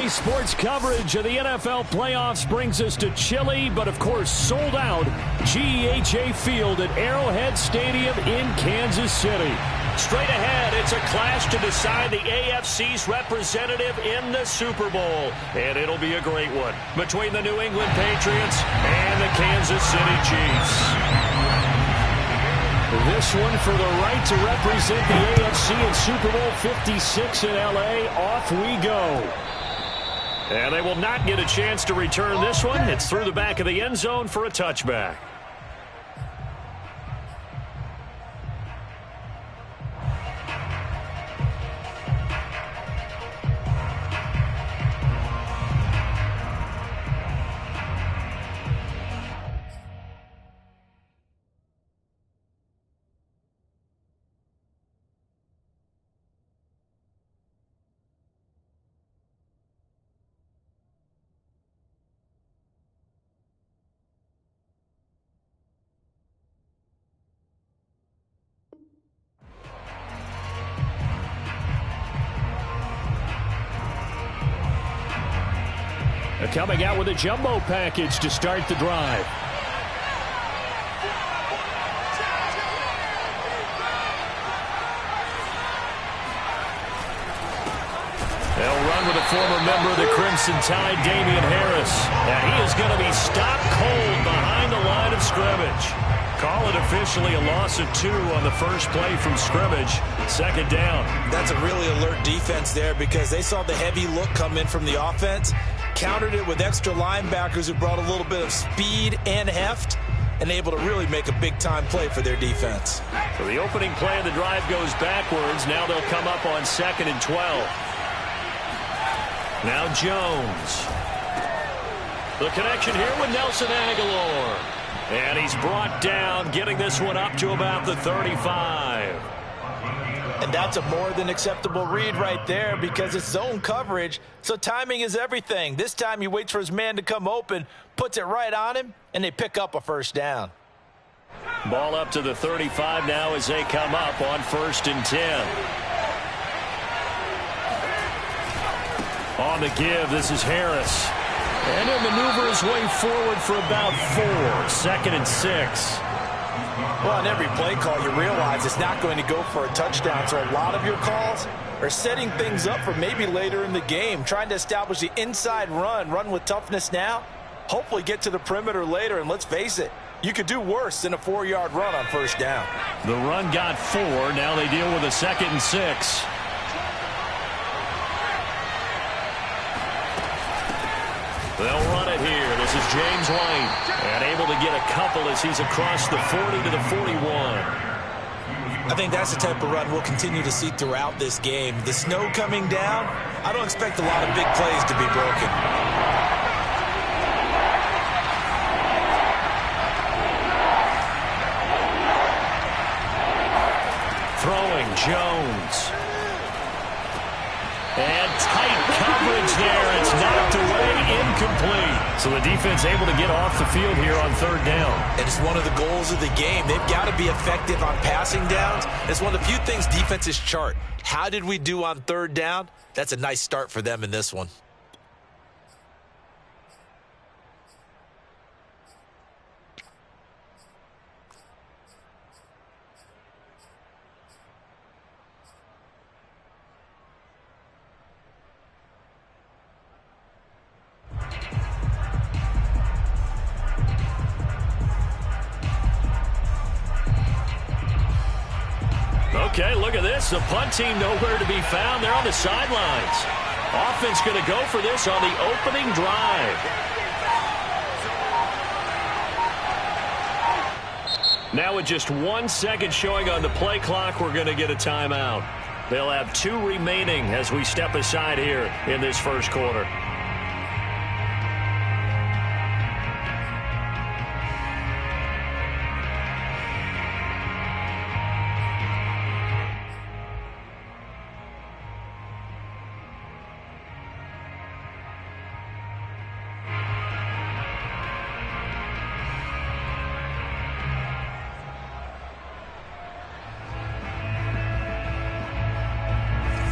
Today's sports coverage of the NFL playoffs brings us to chilly, but of course sold out, GEHA Field at Arrowhead Stadium in Kansas City. Straight ahead, it's a clash to decide the AFC's representative in the Super Bowl. And it'll be a great one between the New England Patriots and the Kansas City Chiefs. This one for the right to represent the AFC in Super Bowl 56 in L.A. Off we go. And they will not get a chance to return this one. It's through the back of the end zone for a touchback. Coming out with a jumbo package to start the drive. They'll run with a former member of the Crimson Tide, Damian Harris. And he is going to be stopped cold behind the line of scrimmage. Call it officially a loss of 2 on the first play from scrimmage. Second down. That's a really alert defense there because they saw the heavy look come in from the offense, countered it with extra linebackers who brought a little bit of speed and heft, and able to really make a big-time play for their defense. So the opening play of the drive goes backwards. Now they'll come up on 2nd and 12. Now Jones. The connection here with Nelson Agholor. And he's brought down, getting this one up to about the 35. And that's a more than acceptable read right there because it's zone coverage, so timing is everything. This time he waits for his man to come open, puts it right on him, and they pick up a first down. Ball up to the 35 now as they come up on 1st and 10. On the give, this is Harris. And he'll maneuver his way forward for about 4. 2nd and 6. Well, on every play call, you realize it's not going to go for a touchdown. So a lot of your calls are setting things up for maybe later in the game, trying to establish the inside run with toughness now, hopefully get to the perimeter later. And let's face it, you could do worse than a 4-yard run on first down. The run got 4. Now they deal with a 2nd and 6. They'll run it here. This is James White. And able to get a couple as he's across the 40 to the 41. I think that's the type of run we'll continue to see throughout this game. The snow coming down, I don't expect a lot of big plays to be broken. Throwing Jones. And tight coverage there. It's knocked away, incomplete. So the defense able to get off the field here on 3rd down. And it's one of the goals of the game. They've got to be effective on passing downs. It's one of the few things defenses chart. How did we do on 3rd down? That's a nice start for them in this one. Okay, look at this. The punt team nowhere to be found. They're on the sidelines. Offense going to go for this on the opening drive. Now with just 1 second showing on the play clock, we're going to get a timeout. They'll have 2 remaining as we step aside here in this first quarter.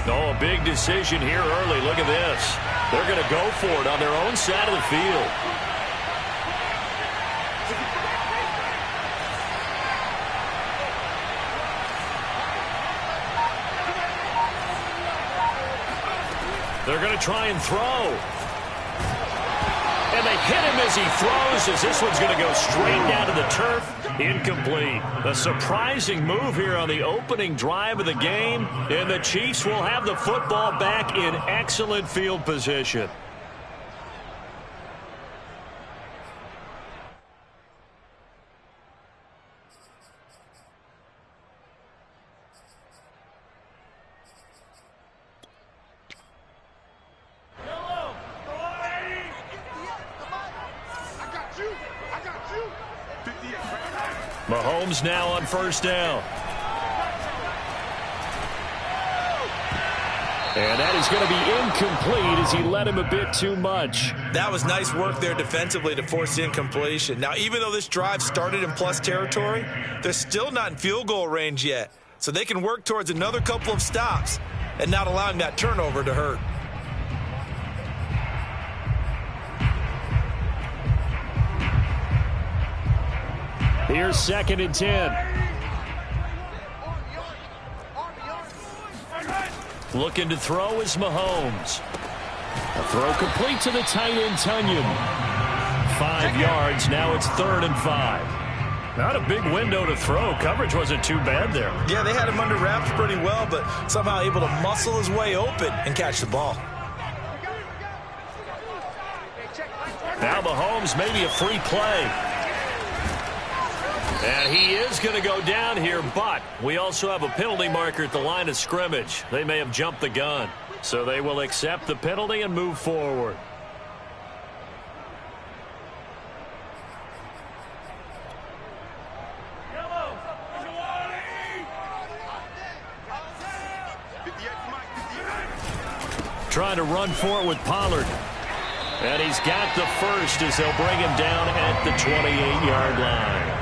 Oh, a big decision here early. Look at this. They're going to go for it on their own side of the field. They're going to try and throw. And they hit him as he throws, as this one's going to go straight down to the turf. Incomplete. A surprising move here on the opening drive of the game, and the Chiefs will have the football back in excellent field position. Mahomes now on first down. And that is going to be incomplete as he led him a bit too much. That was nice work there defensively to force the incompletion. Now, even though this drive started in plus territory, they're still not in field goal range yet. So they can work towards another couple of stops and not allowing that turnover to hurt. Here's 2nd and 10. Looking to throw is Mahomes. A throw complete to the tight end, Tunyon. 5 yards. Now it's 3rd and 5. Not a big window to throw. Coverage wasn't too bad there. Yeah, they had him under wraps pretty well, but somehow able to muscle his way open and catch the ball. Now Mahomes, maybe a free play. And he is going to go down here, but we also have a penalty marker at the line of scrimmage. They may have jumped the gun. So they will accept the penalty and move forward. Trying to run for it with Pollard. And he's got the first as they'll bring him down at the 28-yard line.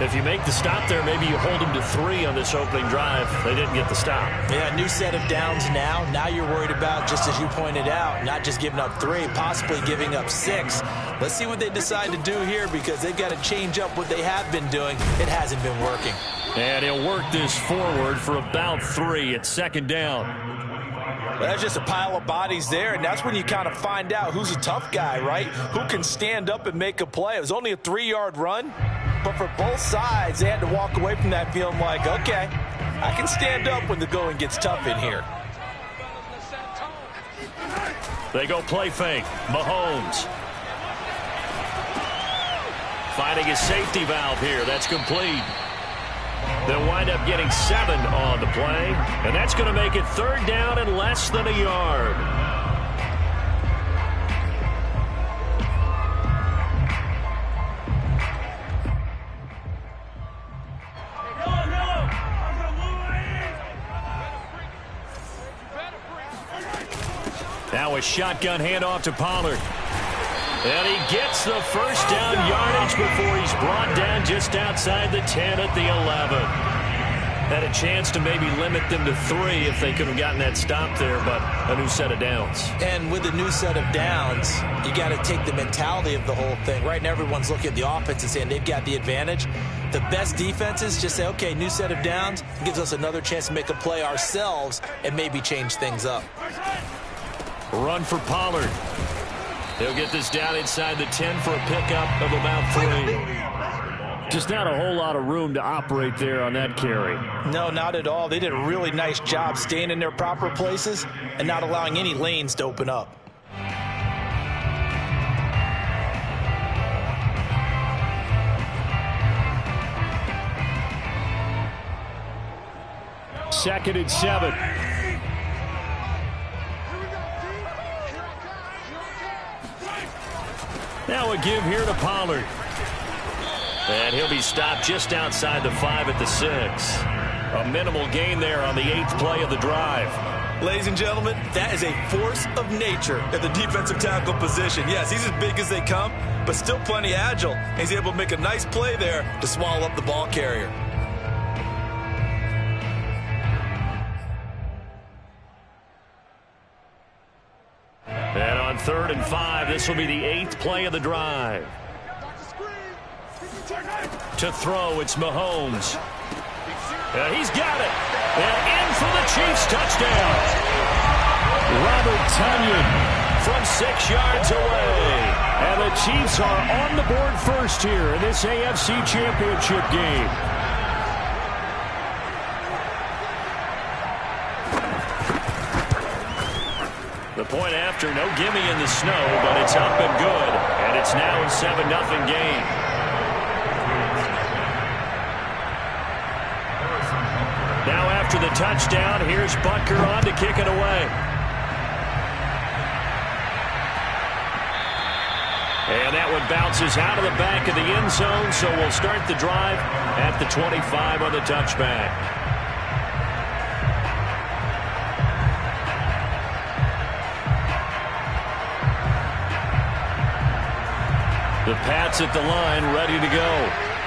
If you make the stop there, maybe you hold them to 3 on this opening drive. They didn't get the stop. Yeah, new set of downs now. Now you're worried about, just as you pointed out, not just giving up 3, possibly giving up 6. Let's see what they decide to do here because they've got to change up what they have been doing. It hasn't been working. And he'll work this forward for about 3 at 2nd down. Well, that's just a pile of bodies there, and that's when you kind of find out who's a tough guy, right? Who can stand up and make a play. It was only a 3-yard run. But for both sides, they had to walk away from that feeling like, okay, I can stand up when the going gets tough in here. They go play fake. Mahomes. Finding his safety valve here. That's complete. They'll wind up getting 7 on the play. And that's going to make it 3rd down and less than a yard. Now a shotgun handoff to Pollard. And he gets the first down yardage before he's brought down just outside the 10 at the 11. Had a chance to maybe limit them to 3 if they could have gotten that stop there, but a new set of downs. And with a new set of downs, you got to take the mentality of the whole thing. Right now everyone's looking at the offense and saying they've got the advantage. The best defenses just say, okay, new set of downs gives us another chance to make a play ourselves and maybe change things up. Run for Pollard. He'll get this down inside the 10 for a pickup of about 3. Just not a whole lot of room to operate there on that carry. No, not at all. They did a really nice job staying in their proper places and not allowing any lanes to open up. Second and 7. Now a give here to Pollard. And he'll be stopped just outside the 5 at the 6. A minimal gain there on the 8th play of the drive. Ladies and gentlemen, that is a force of nature at the defensive tackle position. Yes, he's as big as they come, but still plenty agile. And he's able to make a nice play there to swallow up the ball carrier. And 3rd and 5. This will be the 8th play of the drive. To throw, it's Mahomes. He's got it. And in for the Chiefs touchdown. Robert Tonyan from 6 yards away. And the Chiefs are on the board first here in this AFC Championship game. The point after, no gimme in the snow, but it's up and good. And it's now a 7-0 game. Now after the touchdown, here's Butker on to kick it away. And that one bounces out of the back of the end zone, so we'll start the drive at the 25 on the touchback. The Pats at the line, ready to go.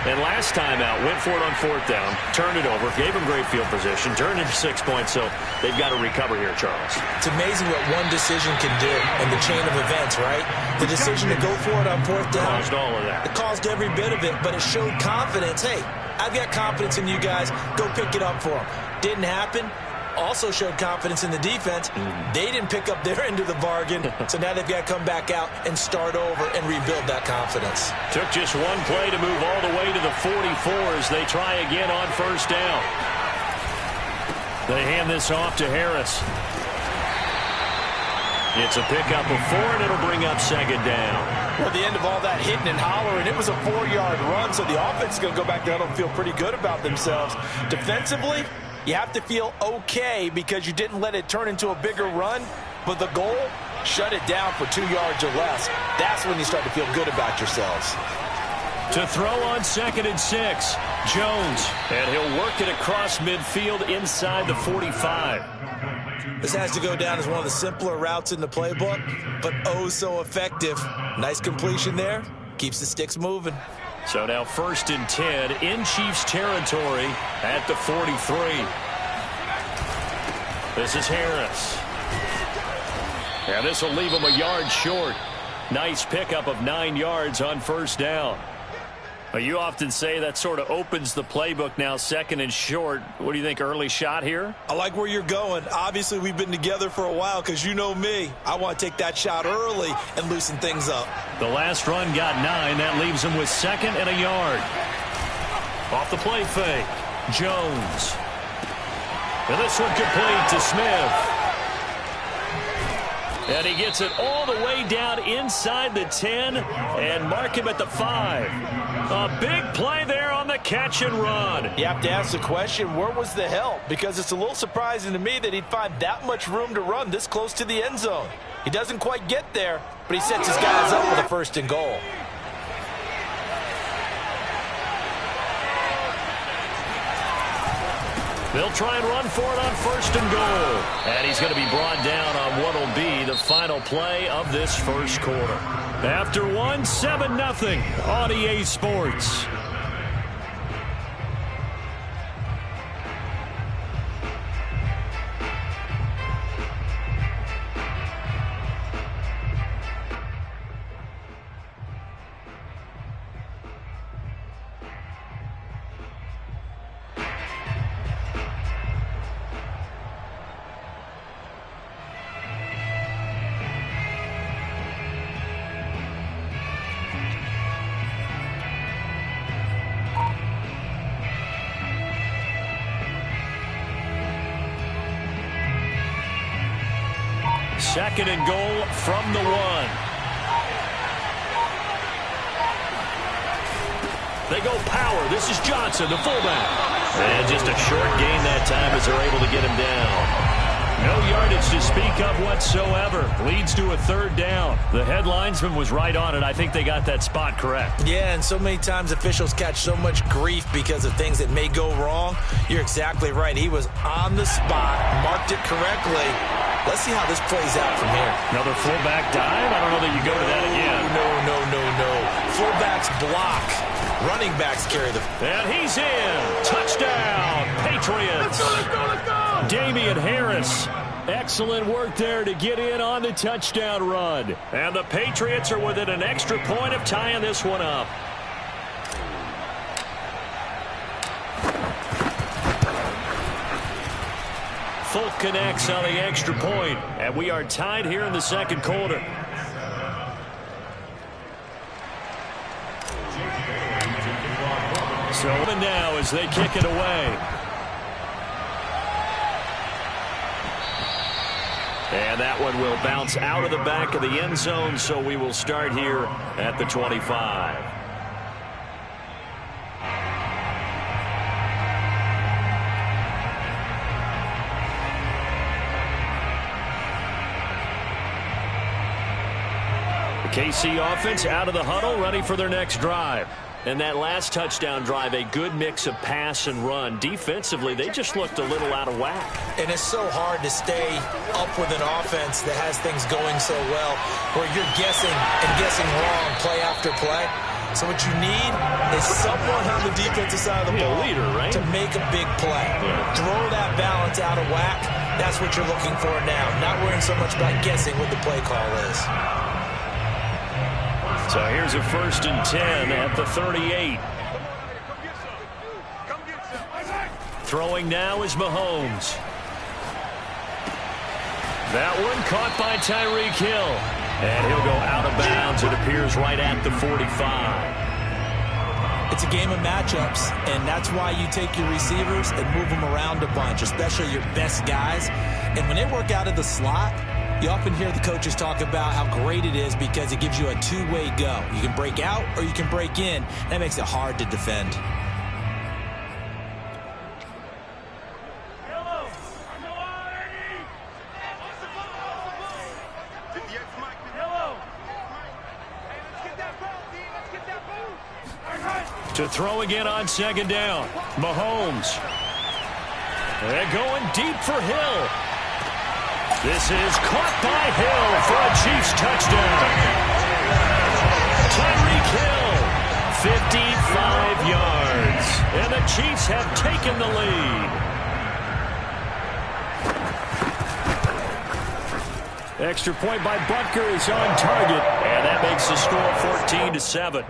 And last time out, went for it on 4th down, turned it over, gave them great field position, turned into 6 points, so they've got to recover here, Charles. It's amazing what one decision can do in the chain of events, right? The decision to go for it on 4th down. Caused all of that. It caused every bit of it, but it showed confidence. Hey, I've got confidence in you guys. Go pick it up for them. Didn't happen. Also showed confidence in the defense. They didn't pick up their end of the bargain, so now they've got to come back out and start over and rebuild that confidence. Took just one play to move all the way to the 44 as they try again on 1st down. They hand this off to Harris. It's a pickup of 4, and it'll bring up 2nd down. Well, at the end of all that hitting and hollering, it was a 4-yard run, so the offense is going to go back there and feel pretty good about themselves. Defensively, you have to feel okay because you didn't let it turn into a bigger run, but the goal, shut it down for 2 yards or less. That's when you start to feel good about yourselves. To throw on 2nd and 6, Jones, and he'll work it across midfield inside the 45. This has to go down as one of the simpler routes in the playbook, but oh so effective. Nice completion there. Keeps the sticks moving. So now 1st and 10 in Chiefs territory at the 43. This is Harris. And this will leave him a yard short. Nice pickup of 9 yards on 1st down. You often say that sort of opens the playbook now, 2nd and short. What do you think, early shot here? I like where you're going. Obviously, we've been together for a while because you know me. I want to take that shot early and loosen things up. The last run got 9. That leaves him with 2nd and a yard. Off the play fake, Jones. And this one complete to Smith. And he gets it all the way down inside the 10 and mark him at the 5. A big play there on the catch and run. You have to ask the question, where was the help? Because it's a little surprising to me that he'd find that much room to run this close to the end zone. He doesn't quite get there, but he sets his guys up with a 1st and goal. They'll try and run for it on 1st and goal. And he's going to be brought down on what will be the final play of this 1st quarter. After 1, 7-0 on EA Sports. Second and goal from the 1. They go power. This is Johnson, the fullback. And just a short gain that time as they're able to get him down. No yardage to speak of whatsoever. Leads to a 3rd down. The head linesman was right on it. I think they got that spot correct. Yeah, and so many times officials catch so much grief because of things that may go wrong. You're exactly right. He was on the spot, marked it correctly. Let's see how this plays out from here. Another fullback dive? I don't know that you go to that again. No. Fullbacks block. Running backs carry the... And he's in. Touchdown, Patriots. Let's go. Damian Harris Excellent work there to get in on the touchdown run. And the Patriots are within an extra point of tying this one up. Folk connects on the extra point, and we are tied here in the second quarter. So now as they kick it away. And that one will bounce out of the back of the end zone, so we will start here at the 25. The KC offense out of the huddle, ready for their next drive. And that last touchdown drive, a good mix of pass and run. Defensively, they just looked a little out of whack. And it's so hard to stay up with an offense that has things going so well, where you're guessing and guessing wrong play after play. So what you need is someone on the defensive side of the ball, leader, right? to make a big play. Throw that balance out of whack. That's what you're looking for now. Not worrying so much about guessing what the play call is. So here's a 1st and 10 at the 38. Throwing now is Mahomes. That one caught by Tyreek Hill. And he'll go out of bounds. It appears right at the 45. It's a game of matchups, and that's why you take your receivers and move them around a bunch, especially your best guys. And when they work out of the slot, you often hear the coaches talk about how great it is because it gives you a two-way go. You can break out or you can break in. That makes it hard to defend. To throw again on 2nd down. Mahomes. They're going deep for Hill. This is caught by Hill for a Chiefs touchdown. Tyreek Hill, 55 yards. And the Chiefs have taken the lead. Extra point by Butker is on target. And that makes the score 14-7.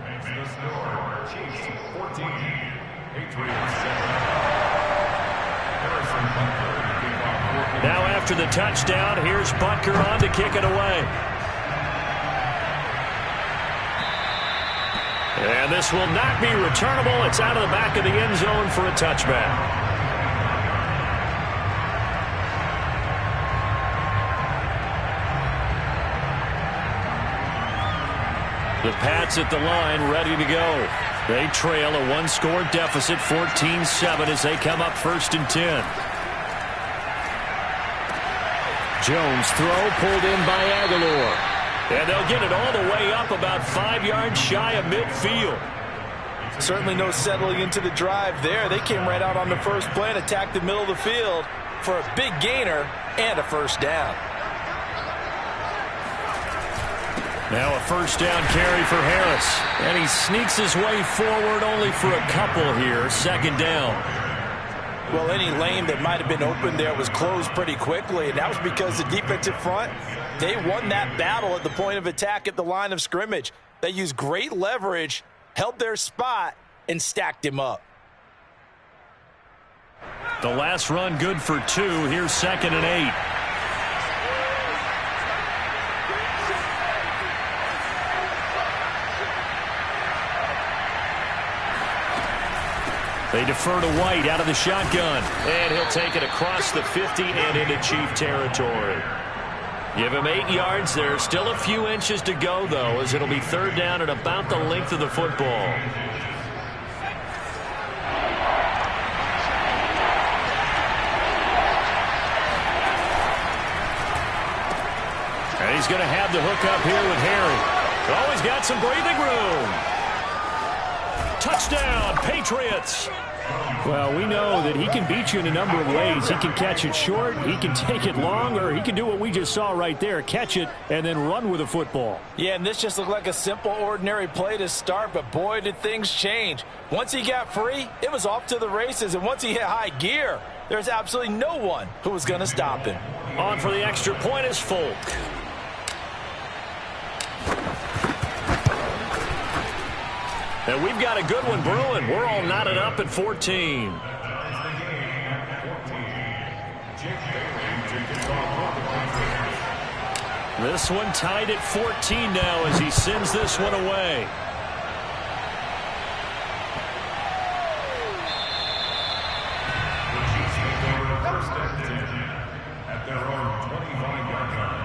Now after the touchdown, here's Butker on to kick it away. And this will not be returnable. It's out of the back of the end zone for a touchback. The Pats at the line ready to go. They trail a one-score deficit, 14-7, as they come up 1st and 10. Jones throw pulled in by Aguilar. And they'll get it all the way up about 5 yards shy of midfield. Certainly no settling into the drive there. They came right out on the first play and attacked the middle of the field for a big gainer and a 1st down. Now a 1st down carry for Harris. And he sneaks his way forward only for a couple here. 2nd down. Well, any lane that might have been open there was closed pretty quickly, and that was because the defensive front, they won that battle at the point of attack at the line of scrimmage. They used great leverage, held their spot, and stacked him up. The last run good for 2. Here's 2nd and 8. They defer to White out of the shotgun. And he'll take it across the 50 and into Chief territory. Give him 8 yards. There's still a few inches to go, though, as it'll be 3rd down at about the length of the football. And he's going to have the hook up here with Harry. Oh, he's got some breathing room. Touchdown, Patriots. Well, we know that he can beat you in a number of ways. He can catch it short, he can take it long, or he can do what we just saw right there, catch it and then run with the football. Yeah, and this just looked like a simple, ordinary play to start, but boy, did things change. Once he got free, it was off to the races, and once he hit high gear, there's absolutely no one who was going to stop him. On for the extra point is Folk. And we've got a good one brewing. We're all knotted up at 14. This one tied at 14 now as he sends this one away. At their own 25-yard line.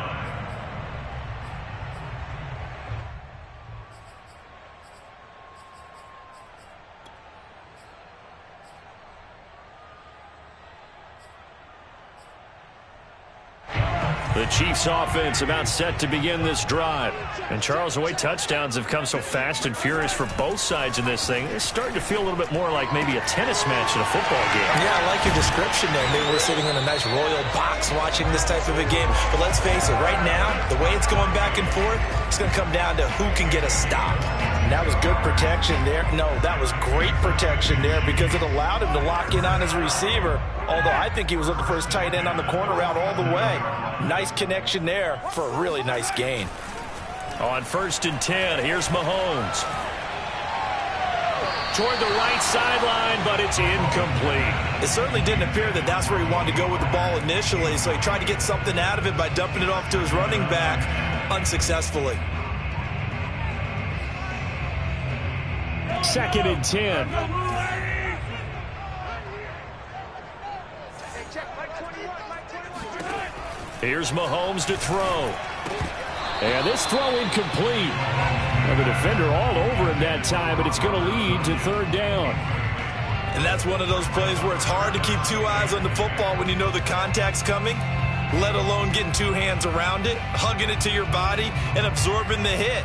The Chiefs offense about set to begin this drive. And Charles, the way touchdowns have come so fast and furious for both sides in this thing, it's starting to feel a little bit more like maybe a tennis match in a football game. Yeah, I like your description there. Maybe we're sitting in a nice royal box watching this type of a game. But let's face it, right now, the way it's going back and forth, it's going to come down to who can get a stop. And that was good protection there. No, that was great protection there because it allowed him to lock in on his receiver. Although I think he was looking for his tight end on the corner route all the way. Nice connection there for a really nice gain. On 1st and 10, here's Mahomes. Toward the right sideline, but it's incomplete. It certainly didn't appear that that's where he wanted to go with the ball initially, so he tried to get something out of it by dumping it off to his running back unsuccessfully. 2nd and 10. Here's Mahomes to throw. And this throw incomplete. And the defender all over him that time, but it's going to lead to 3rd down. And that's one of those plays where it's hard to keep 2 eyes on the football when you know the contact's coming, let alone getting 2 hands around it, hugging it to your body, and absorbing the hit.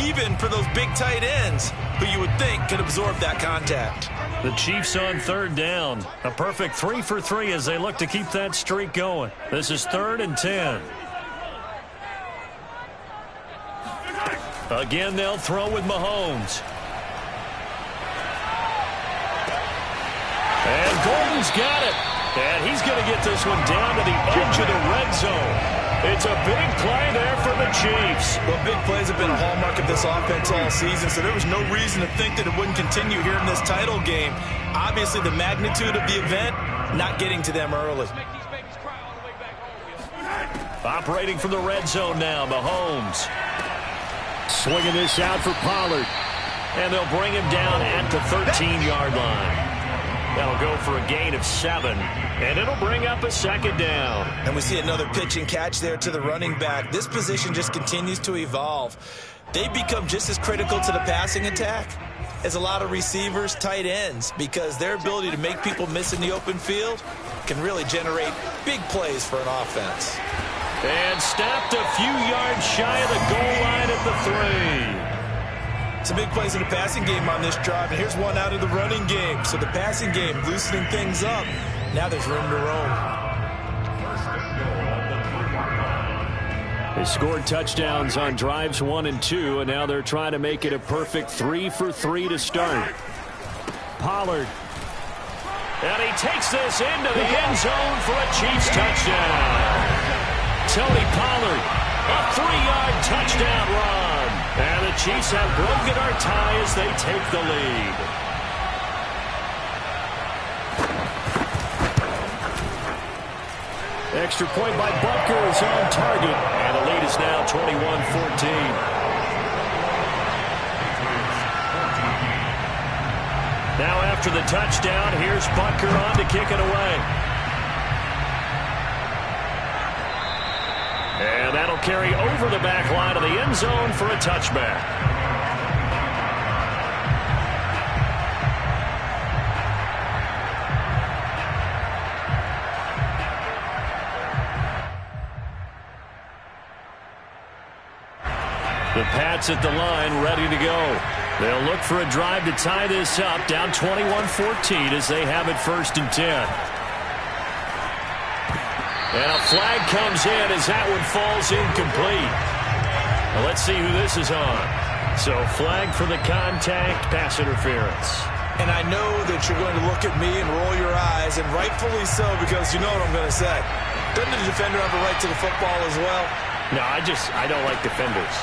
Even for those big tight ends who you would think could absorb that contact. The Chiefs on 3rd down. A perfect 3 for 3 as they look to keep that streak going. This is 3rd and 10. Again, they'll throw with Mahomes. And Golden's got it. And he's going to get this one down to the edge of the red zone. It's a big play there for the Chiefs. Well, big plays have been a hallmark of this offense all season, so there was no reason to think that it wouldn't continue here in this title game. Obviously, the magnitude of the event not getting to them early. Operating from the red zone now, Mahomes. Swinging this out for Pollard. And they'll bring him down at the 13-yard line. That'll go for a gain of 7, and it'll bring up a 2nd down. And we see another pitch and catch there to the running back. This position just continues to evolve. They become just as critical to the passing attack as a lot of receivers, tight ends, because their ability to make people miss in the open field can really generate big plays for an offense. And stopped a few yards shy of the goal line at the 3. Some big plays in the passing game on this drive, and here's one out of the running game. So the passing game loosening things up. Now there's room to roam. They scored touchdowns on drives 1 and 2, and now they're trying to make it a perfect 3 for 3 to start. Pollard. And he takes this into the end zone for a Chiefs touchdown. Tony Pollard, a 3-yard touchdown run. And the Chiefs have broken our tie as they take the lead. Extra point by Butker is on target. And the lead is now 21-14. Now after the touchdown, here's Butker on to kick it away. And that'll carry over the back line of the end zone for a touchback. The Pats at the line ready to go. They'll look for a drive to tie this up, down 21-14 as they have it 1st and 10. And a flag comes in as that one falls incomplete. Now let's see who this is on. So flag for the contact, pass interference. And I know that you're going to look at me and roll your eyes, and rightfully so, because you know what I'm going to say. Doesn't the defender have a right to the football as well? No, I don't like defenders.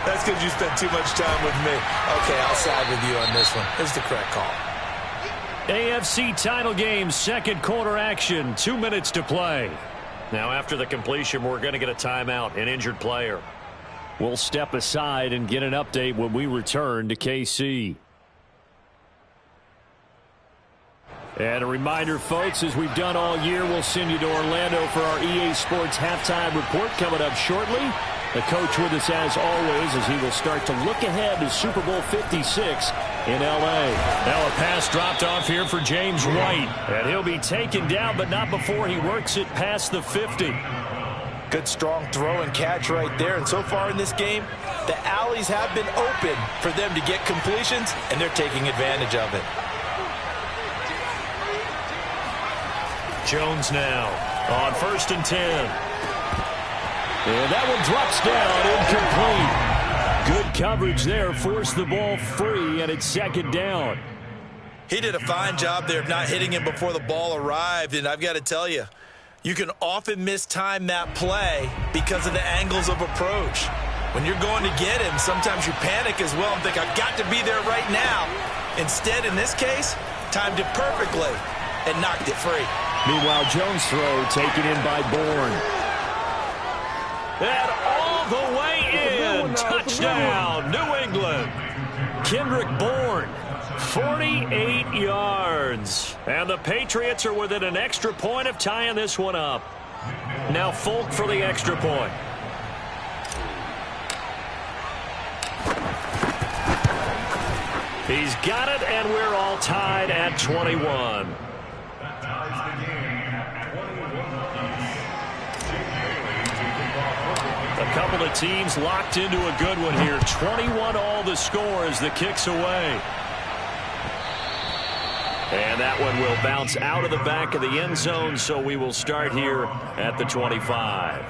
That's because you spent too much time with me. Okay, I'll side with you on this one. It's the correct call. AFC title game, second quarter action, 2 minutes to play. Now after the completion, we're going to get a timeout, an injured player. We'll step aside and get an update when we return to KC. And a reminder, folks, as we've done all year, we'll send you to Orlando for our EA Sports halftime report coming up shortly. The coach with us as always as he will start to look ahead to Super Bowl 56 in L.A. Now a pass dropped off here for James White. And he'll be taken down, but not before he works it past the 50. Good strong throw and catch right there. And so far in this game, the alleys have been open for them to get completions, and they're taking advantage of it. Jones now on 1st and 10. And that one drops down, incomplete. Good coverage there, forced the ball free, and it's second down. He did a fine job there of not hitting him before the ball arrived, and I've got to tell you, you can often mistime that play because of the angles of approach. When you're going to get him, sometimes you panic as well and think, I've got to be there right now. Instead, in this case, timed it perfectly and knocked it free. Meanwhile, Jones' throw taken in by Bourne. And all the way in. Touchdown, New England. Kendrick Bourne, 48 yards. And the Patriots are within an extra point of tying this one up. Now Folk for the extra point. He's got it, and we're all tied at 21. A couple of teams locked into a good one here. 21 all the score as the kick's away. And that one will bounce out of the back of the end zone, so we will start here at the 25.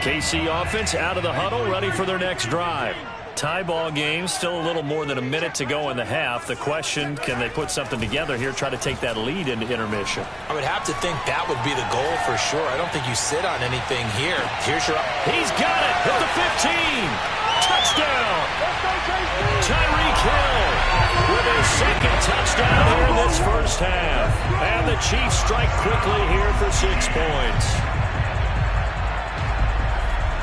KC offense out of the huddle, ready for their next drive. Tie ball game, still a little more than a minute to go in the half. The question, can they put something together here, try to take that lead into intermission? I would have to think that would be the goal for sure. I don't think you sit on anything here. Here's your... He's got it at the 15. Touchdown. Tyreek Hill with his second touchdown here in this first half. And the Chiefs strike quickly here for 6 points.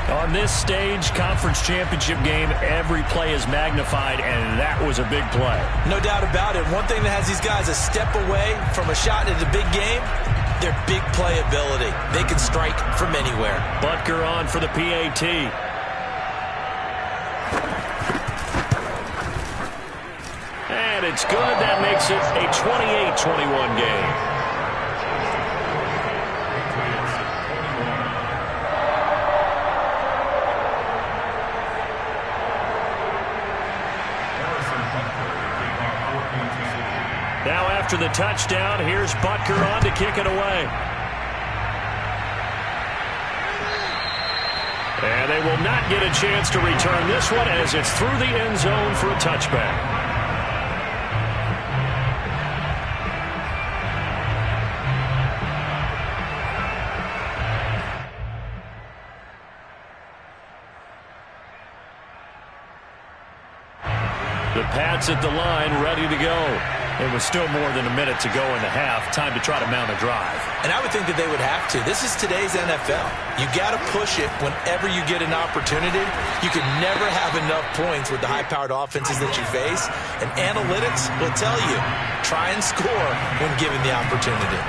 On this stage, conference championship game, every play is magnified, and that was a big play. No doubt about it. One thing that has these guys a step away from a shot at a big game, their big play ability. They can strike from anywhere. Butker on for the PAT. And it's good. That makes it a 28-21 game. Now after the touchdown, here's Butker on to kick it away. And they will not get a chance to return this one as it's through the end zone for a touchback. The Pats at the line, ready to go. It was still more than a minute to go in the half. Time to try to mount a drive. And I would think that they would have to. This is today's NFL. You got to push it whenever you get an opportunity. You can never have enough points with the high-powered offenses that you face. And analytics will tell you, try and score when given the opportunity.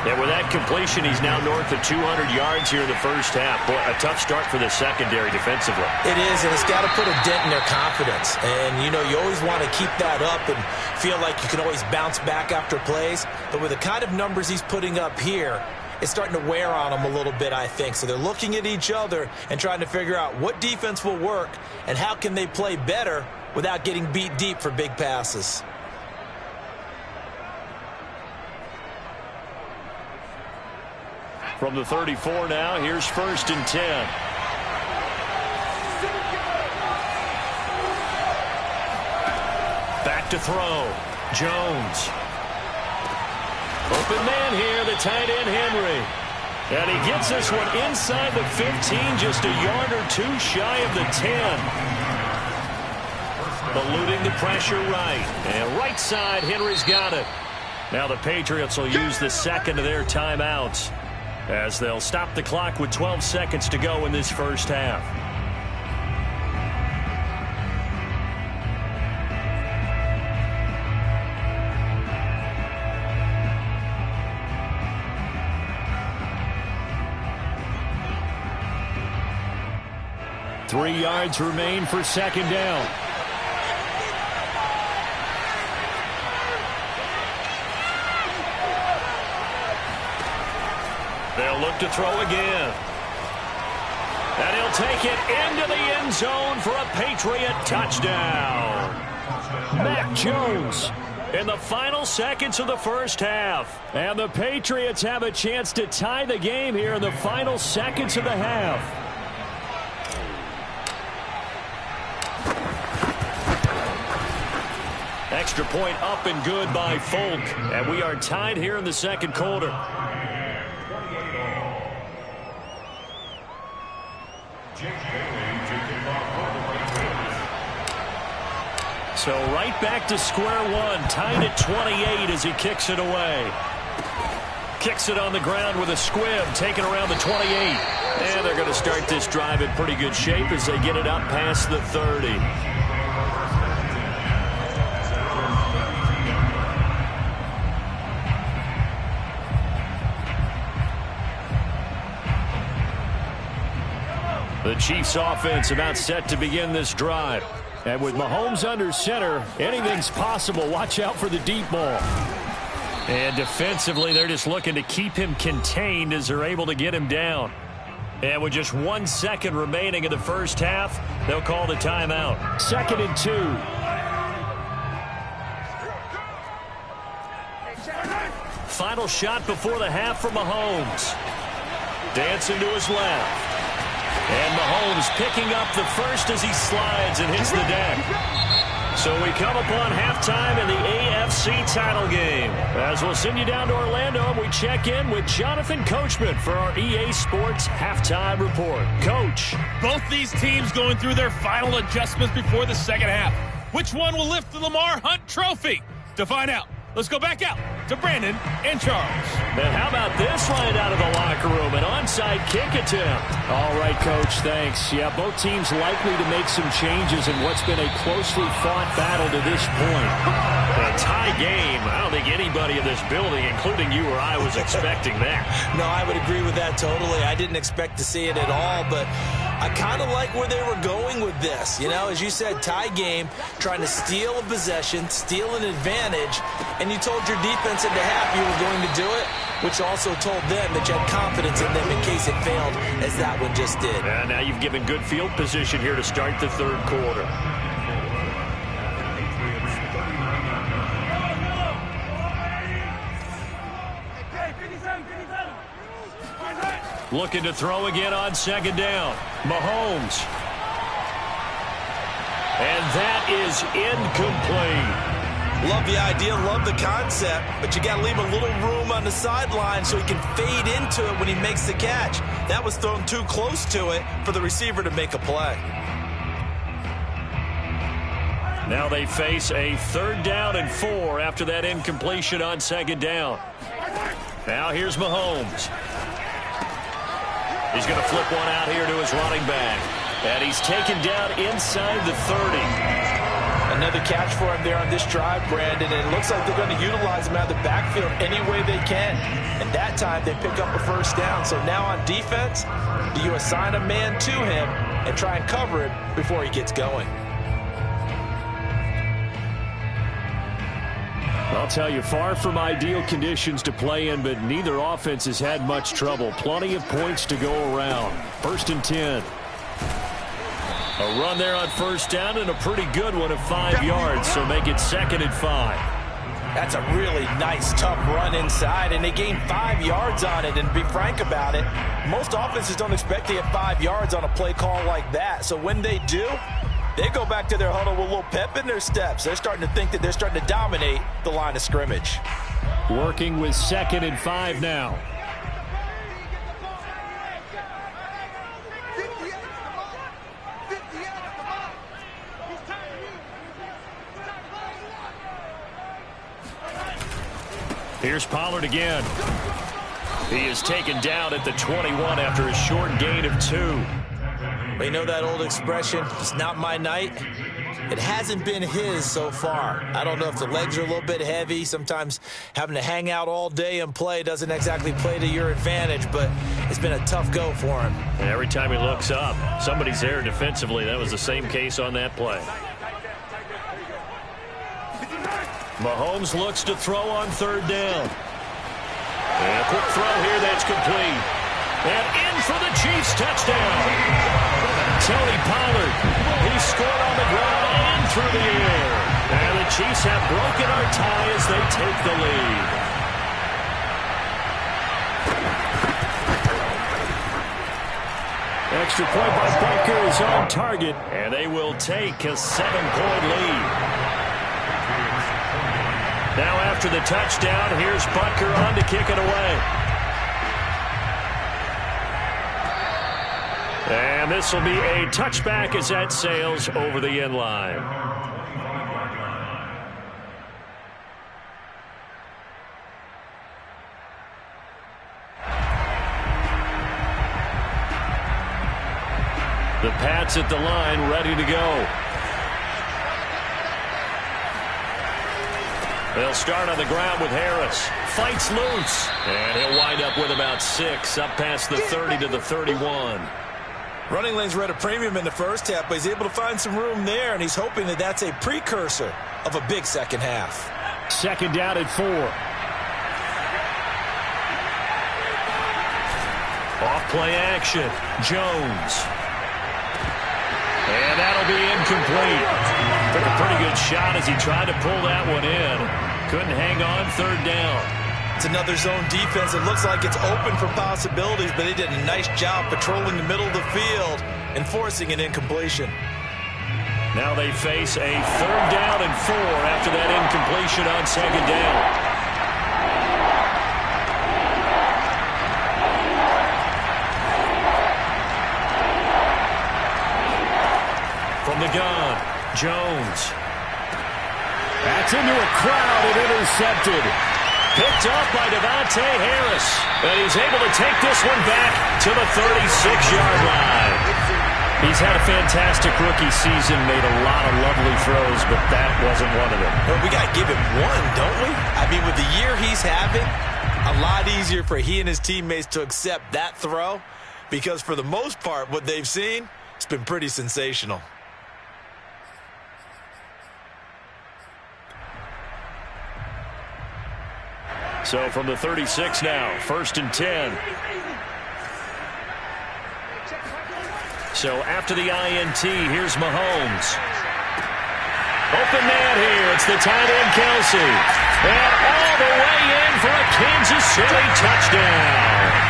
And with that completion, he's now north of 200 yards here in the first half. Boy, a tough start for the secondary defensively. It is, and it's got to put a dent in their confidence. And, you know, you always want to keep that up and feel like you can always bounce back after plays. But with the kind of numbers he's putting up here, it's starting to wear on them a little bit, I think. So they're looking at each other and trying to figure out what defense will work and how can they play better without getting beat deep for big passes. From the 34 now, here's 1st and 10. Back to throw. Jones. Open man here, the tight end Henry. And he gets this one inside the 15, just a yard or two shy of the 10. Eluding the pressure right. And right side, Henry's got it. Now the Patriots will use the second of their timeouts, as they'll stop the clock with 12 seconds to go in this first half. Three yards remain for second down. They'll look to throw again. And he'll take it into the end zone for a Patriot touchdown. Mac Jones in the final seconds of the first half. And the Patriots have a chance to tie the game here in the final seconds of the half. Extra point up and good by Folk. And we are tied here in the second quarter. So right back to square one, tied at 28 as he kicks it away. Kicks it on the ground with a squib, taken around the 28. And they're going to start this drive in pretty good shape as they get it up past the 30. The Chiefs offense about set to begin this drive. And with Mahomes under center, anything's possible. Watch out for the deep ball. And defensively, they're just looking to keep him contained as they're able to get him down. And with just 1 second remaining in the first half, they'll call the timeout. 2nd and 2. Final shot before the half for Mahomes. Dancing to his left. And Mahomes picking up the first as he slides and hits the deck. So we come upon halftime in the AFC title game. As we'll send you down to Orlando, and we check in with Jonathan Coachman for our EA Sports Halftime Report. Coach. Both these teams going through their final adjustments before the second half. Which one will lift the Lamar Hunt Trophy? To find out, let's go back out to Brandon and Charles. And how about this line out of the locker room? An onside kick attempt. All right, Coach, thanks. Yeah, both teams likely to make some changes in what's been a closely fought battle to this point. A tie game. I don't think anybody in this building, including you or I, was expecting that. No, I would agree with that totally. I didn't expect to see it at all, but I kind of like where they were going with this. You know, as you said, tie game, trying to steal a possession, steal an advantage, and you told your defense at the half you were going to do it, which also told them that you had confidence in them in case it failed, as that one just did. And now you've given good field position here to start the third quarter. Looking to throw again on second down. Mahomes. And that is incomplete. Love the idea, love the concept, but you got to leave a little room on the sideline so he can fade into it when he makes the catch. That was thrown too close to it for the receiver to make a play. Now they face a 3rd down and 4 after that incompletion on second down. Now here's Mahomes. He's going to flip one out here to his running back. And he's taken down inside the 30. Another catch for him there on this drive, Brandon, and it looks like they're going to utilize him out of the backfield any way they can. And that time they pick up a first down. So now on defense, do you assign a man to him and try and cover it before he gets going? I'll tell you, far from ideal conditions to play in, but neither offense has had much trouble. Plenty of points to go around. 1st and 10. A run there on first down and a pretty good one of 5 yards, so make it 2nd and 5. That's a really nice, tough run inside, and they gained 5 yards on it. And to be frank about it, most offenses don't expect to get 5 yards on a play call like that. So when they do, they go back to their huddle with a little pep in their steps. They're starting to think that they're starting to dominate the line of scrimmage. Working with 2nd and 5 now. Here's Pollard again. He is taken down at the 21 after a short gain of 2. You know that old expression, it's not my night? It hasn't been his so far. I don't know if the legs are a little bit heavy. Sometimes having to hang out all day and play doesn't exactly play to your advantage, but it's been a tough go for him. And every time he looks up, somebody's there defensively. That was the same case on that play. Mahomes looks to throw on 3rd down. And a quick throw here that's complete. And in for the Chiefs touchdown. Tony Pollard. He scored on the ground and through the air. And the Chiefs have broken our tie as they take the lead. Extra point by Butker is on target. And they will take a 7-point lead. Now after the touchdown, here's Butker on to kick it away. And this will be a touchback as that sails over the end line. The Pats at the line, ready to go. They'll start on the ground with Harris. Fights loose. And he'll wind up with about 6, up past the 30 to the 31. Running lanes were at a premium in the first half, but he's able to find some room there, and he's hoping that that's a precursor of a big second half. 2nd down at 4. Off play action. Jones. And that'll be incomplete. Took a pretty good shot as he tried to pull that one in. Couldn't hang on 3rd down. It's another zone defense. It looks like it's open for possibilities, but they did a nice job patrolling the middle of the field and forcing an incompletion. Now they face a 3rd down and 4 after that incompletion on 2nd down. From the gun, Jones. That's into a crowd and intercepted. Picked up by Devontae Harris. And he's able to take this one back to the 36-yard line. He's had a fantastic rookie season, made a lot of lovely throws, but that wasn't one of them. Well, we got to give him one, don't we? I mean, with the year he's having, a lot easier for he and his teammates to accept that throw, because for the most part, what they've seen, it's been pretty sensational. So from the 36 now, 1st and 10. So after the INT, here's Mahomes. Open man here. It's the tight end, Kelsey. And all the way in for a Kansas City touchdown.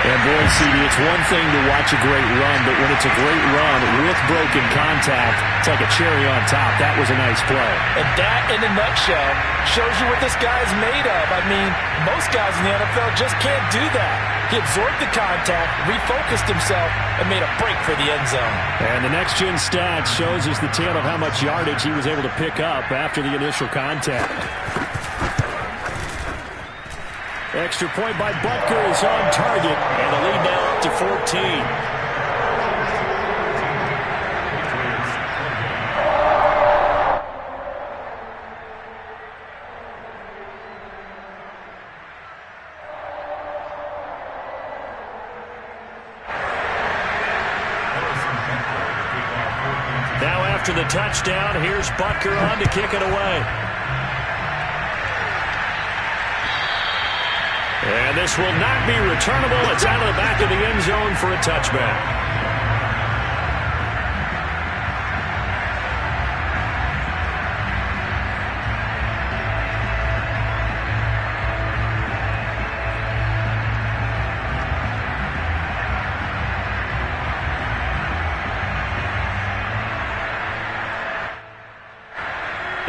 And boy, CD, it's one thing to watch a great run, but when it's a great run with broken contact, it's like a cherry on top. That was a nice play. And that, in a nutshell, shows you what this guy's made of. I mean, most guys in the NFL just can't do that. He absorbed the contact, refocused himself, and made a break for the end zone. And the next-gen stats shows us the tale of how much yardage he was able to pick up after the initial contact. Extra point by Butker is on target, and the lead now up to 14. Now after the touchdown, here's Butker on to kick it away. And this will not be returnable. It's out of the back of the end zone for a touchback.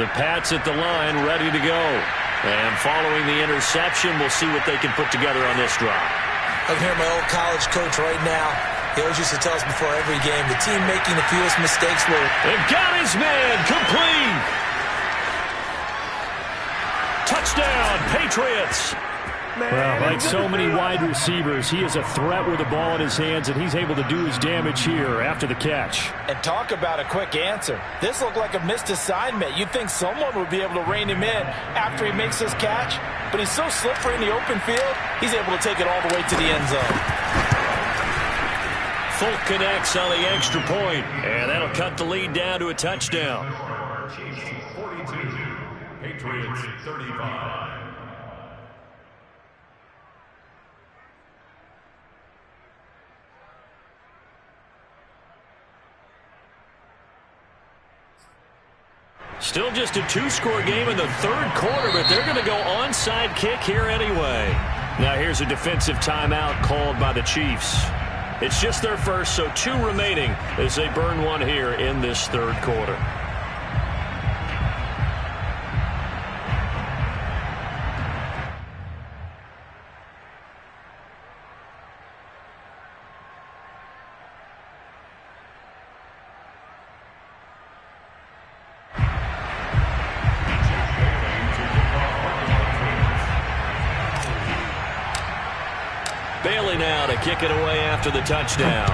The Pats at the line, ready to go. And following the interception, we'll see what they can put together on this drive. I can hear my old college coach right now. He always used to tell us before every game, the team making the fewest mistakes will... They've got his man, complete. Touchdown, Patriots. Well, like so many wide receivers, he is a threat with the ball in his hands, and he's able to do his damage here after the catch. And talk about a quick answer. This looked like a missed assignment. You'd think someone would be able to rein him in after he makes this catch, but he's so slippery in the open field, he's able to take it all the way to the end zone. Folk connects on the extra point, and that'll cut the lead down to a touchdown. Chiefs 42, Patriots 35. Still just a two-score game in the third quarter, but they're going to go onside kick here anyway. Now here's a defensive timeout called by the Chiefs. It's just their first, so 2 remaining as they burn one here in this third quarter. Bailey now to kick it away after the touchdown.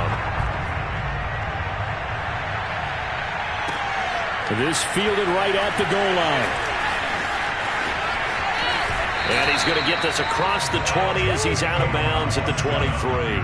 This fielded right at the goal line. And he's going to get this across the 20 as he's out of bounds at the 23.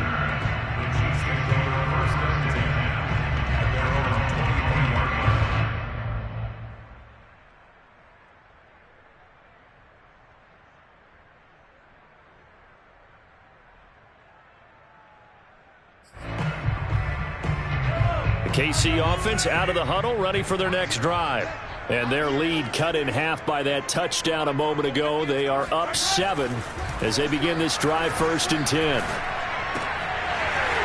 KC offense out of the huddle, ready for their next drive. And their lead cut in half by that touchdown a moment ago. They are up 7 as they begin this drive, 1st and 10.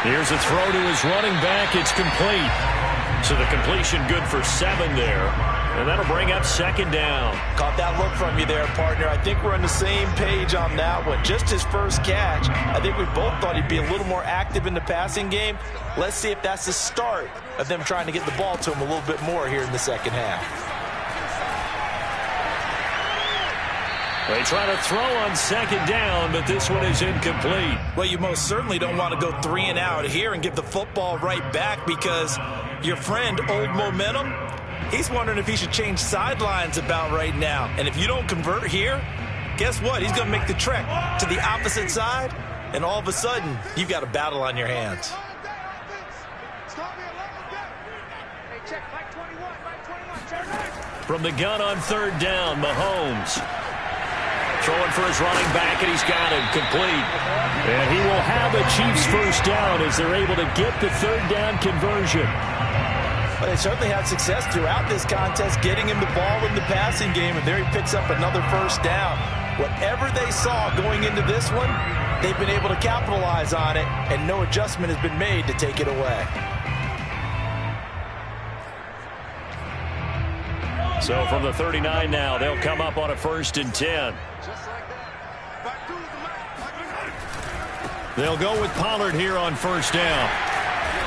Here's a throw to his running back. It's complete. So the completion good for 7 there. And that'll bring up 2nd down. Caught that look from you there, partner. I think we're on the same page on that one. Just his first catch. I think we both thought he'd be a little more active in the passing game. Let's see if that's the start of them trying to get the ball to him a little bit more here in the second half. They try to throw on 2nd down, but this one is incomplete. Well, you most certainly don't want to go 3 and out here and give the football right back, because your friend, Old Momentum, he's wondering if he should change sidelines about right now. And if you don't convert here, guess what? He's going to make the trek to the opposite side, and all of a sudden, you've got a battle on your hands. From the gun on 3rd down, Mahomes. Throwing for his running back, and he's got him complete. And he will have a Chiefs first down as they're able to get the 3rd down conversion. But they certainly had success throughout this contest, getting him the ball in the passing game, and there he picks up another first down. Whatever they saw going into this one, they've been able to capitalize on it, and no adjustment has been made to take it away. So from the 39 now, they'll come up on a 1st and 10. They'll go with Pollard here on 1st down.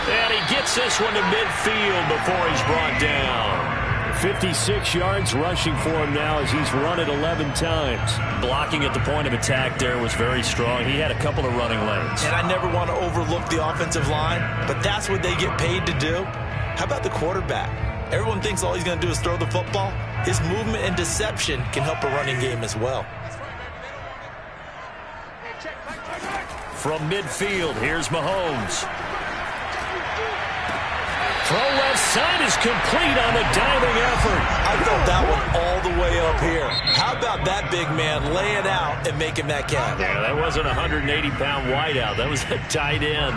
And he gets this one to midfield before he's brought down. 56 yards rushing for him now as he's run it 11 times. Blocking at the point of attack there was very strong. He had a couple of running lanes. And I never want to overlook the offensive line, but that's what they get paid to do. How about the quarterback? Everyone thinks all he's going to do is throw the football. His movement and deception can help a running game as well. From midfield, here's Mahomes. Throw left side is complete on the diving effort. I felt that one all the way up here. How about that big man laying out and making that catch? Yeah, that wasn't a 180-pound wideout. That was a tight end.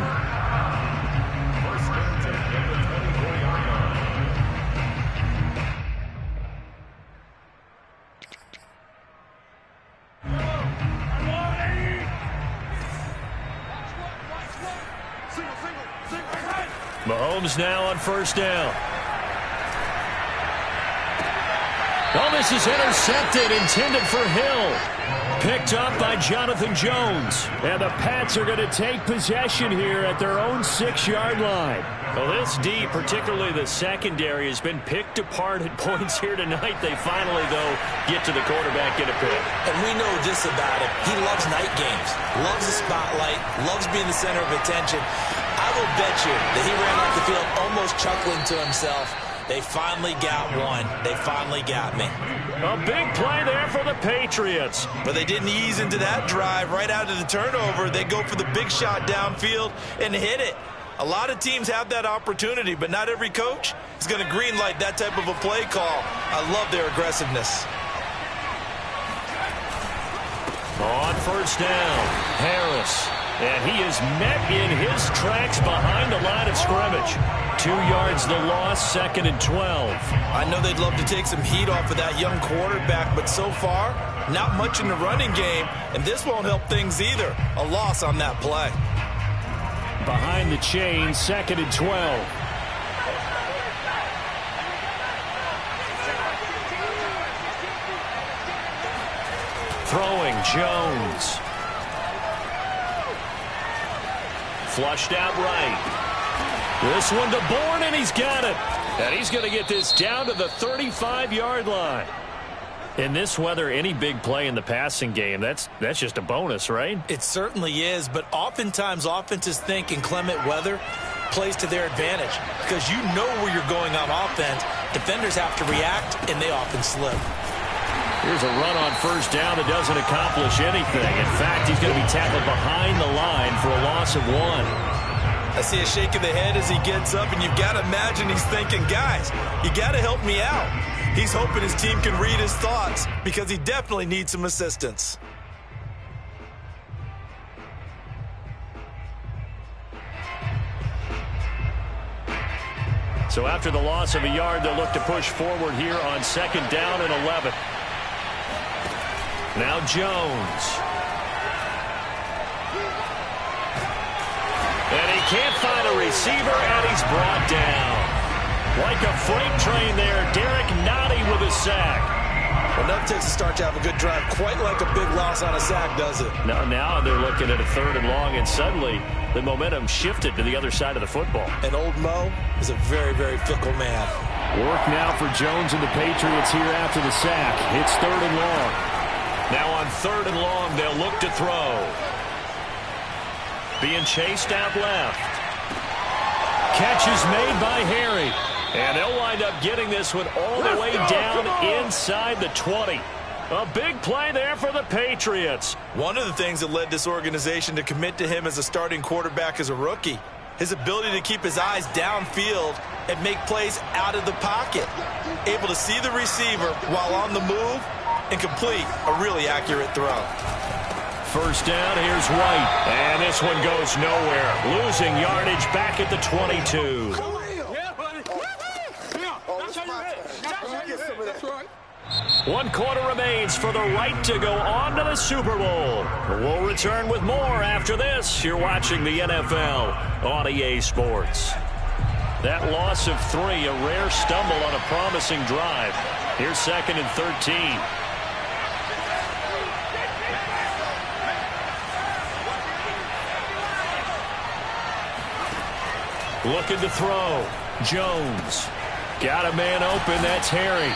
Mahomes now on 1st down. Oh, this is intercepted, intended for Hill. Picked up by Jonathan Jones. And the Pats are going to take possession here at their own 6-yard line. Well, this D, particularly the secondary, has been picked apart at points here tonight. They finally, though, get to the quarterback, get a pick. And we know this about him. He loves night games, loves the spotlight, loves being the center of attention. I will bet you that he ran off the field almost chuckling to himself. They finally got one. They finally got me. A big play there for the Patriots. But they didn't ease into that drive right out of the turnover. They go for the big shot downfield and hit it. A lot of teams have that opportunity, but not every coach is going to greenlight that type of a play call. I love their aggressiveness. On first down, Harris. And he is met in his tracks behind the line of scrimmage. 2 yards the loss, 2nd and 12. I know they'd love to take some heat off of that young quarterback, but so far, not much in the running game, and this won't help things either. A loss on that play. Behind the chain, 2nd and 12. Throwing, Jones. Flushed out right. This one to Bourne, and he's got it. And he's going to get this down to the 35-yard line. In this weather, any big play in the passing game, that's just a bonus, right? It certainly is, but oftentimes offenses think inclement weather plays to their advantage because you know where you're going on offense. Defenders have to react, and they often slip. Here's a run on first down that doesn't accomplish anything. In fact, he's going to be tackled behind the line for a loss of 1. I see a shake of the head as he gets up, and you've got to imagine he's thinking, guys, you got to help me out. He's hoping his team can read his thoughts because he definitely needs some assistance. So after the loss of a yard, they'll look to push forward here on 2nd down and 11. Now Jones. And he can't find a receiver, and he's brought down. Like a freight train there, Derek Nottie with a sack. Well, enough takes a start to have a good drive, quite like a big loss on a sack, does it? Now they're looking at a 3rd and long, and suddenly the momentum shifted to the other side of the football. And old Mo is a very, very fickle man. Work now for Jones and the Patriots here after the sack. It's 3rd and long. Now on 3rd and long, they'll look to throw. Being chased out left. Catch is made by Harry. And they'll wind up getting this one all the way down inside the 20. A big play there for the Patriots. One of the things that led this organization to commit to him as a starting quarterback as a rookie, his ability to keep his eyes downfield and make plays out of the pocket. Able to see the receiver while on the move and complete a really accurate throw. First down, here's White. And this one goes nowhere. Losing yardage back at the 22. One quarter remains for the right to go on to the Super Bowl. We'll return with more after this. You're watching the NFL on EA Sports. That loss of 3, a rare stumble on a promising drive. Here's 2nd and 13. Looking to throw. Jones. Got a man open. That's Harry.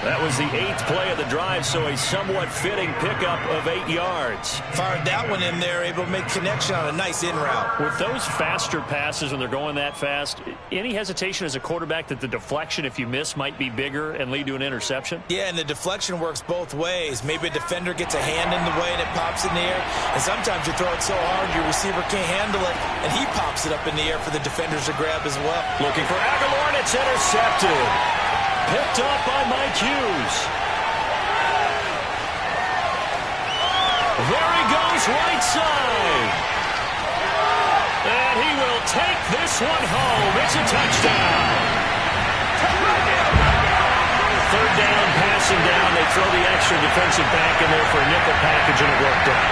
That was the 8th play of the drive, so a somewhat fitting pickup of 8 yards. Fired that one in there, able to make connection on a nice in route. With those faster passes when they're going that fast, any hesitation as a quarterback that the deflection, if you miss, might be bigger and lead to an interception? Yeah, and the deflection works both ways. Maybe a defender gets a hand in the way and it pops in the air, and sometimes you throw it so hard your receiver can't handle it, and he pops it up in the air for the defenders to grab as well. Looking for Aguilar, and it's intercepted. Picked up by Mike Hughes. There he goes, right side. And he will take this one home. It's a touchdown. 3rd down, passing down. They throw the extra defensive back in there for a nickel package, and it worked out.